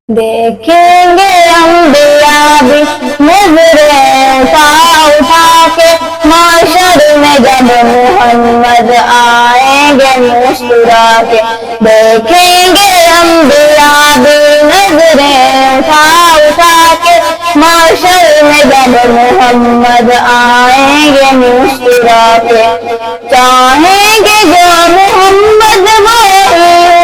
دیکھیں گے انبیاء بھی نظریں اٹھا کے معاشر میں جب محمد آئیں گے مسکرا کے. دیکھیں گے انبیاء بھی نظریں اٹھا کے معاشر میں جب محمد آئیں گے مسکرا کے. چاہیں گے جو محمد وہ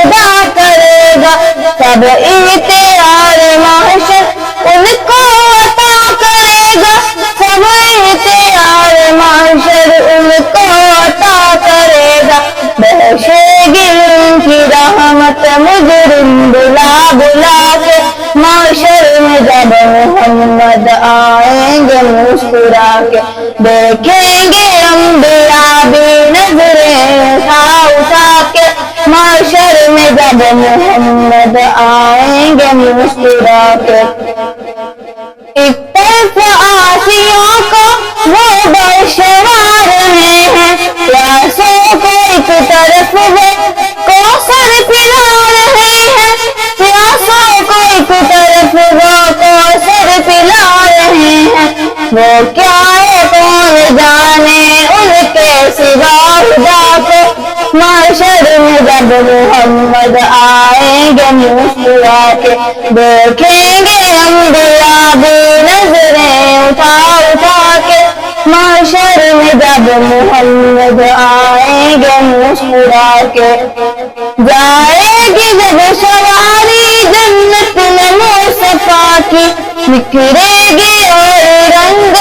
ادا کرے گا سب اختیار محشر ان کو عطا کرے گا. سب اختیار محشر ان کو عطا کرے گا. بخشے گی ان کی رحمت مجرم بلا بلا کے معاشر میں جب محمد آئیں گے مسکرا کے. دیکھیں گے انبیاء بھی نظریں اٹھا کے معاشر میں جب محمد آئیں گے مسکرا کے. ایک طرف عاصیوں کو وہ بشوار رہے ہیں پیاسوں کو ایک طرف وہ کوثر پلا رہے ہیں. پیاسوں کو ایک طرف وہ کوثر پلا رہے ہیں. وہ کیا ہے کون جانے ان کے سوا خدا کو. معاشر میں جب محمد آئیں گے مسکرا کے. دیکھیں گے انبیاء بھی نظریں اٹھا کے معاشر میں جب محمد آئیں گے مسکرا کے. جائے گی جب سواری جنت میں مصطفیٰ کی نکھرے گی اور رنگ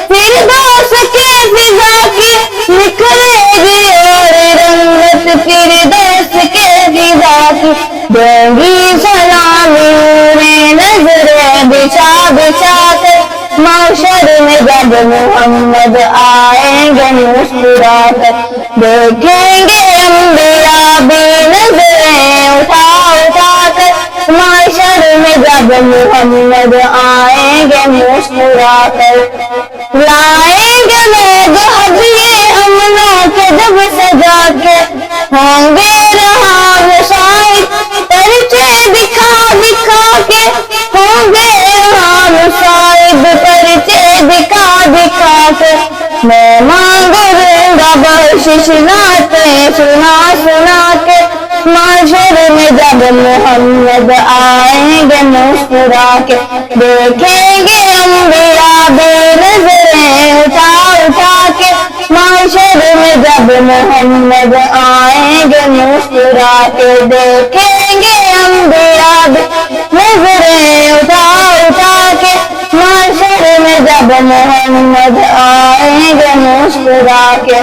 فردوس کے فضا کی. نکھرے گی اور رنگت فردوس کے فضا کی. دیں گی سلامی نظریں بچھا بچھا کر معاشر میں جب محمد آئیں گے مسکرا کر. دیکھیں گے انبیاء بھی نظریں اٹھا کر معاشر میں جب محمد آئیں گے مسکرا کر. لائیں گے لوگ ہدیے امنوں کے جب سجا کے ہوں گے رہا مشاہد پرچے دکھا دکھا کے. ہوں گے رہا مشاہد پرچے دکھا دکھا کے. میں مانگوں گا بخشش نعتیں سنا سنا کے معاشر میں جب محمد آئیں گے مسکرا کے. دیکھیں گے انبیاء بھی نظریں اٹھا کے معاشر میں جب محمد آئیں گے مسکرا کے. دیکھیں گے انبیاء بھی نظریں اٹھا کے معاشر میں جب محمد آئیں گے مسکرا کے.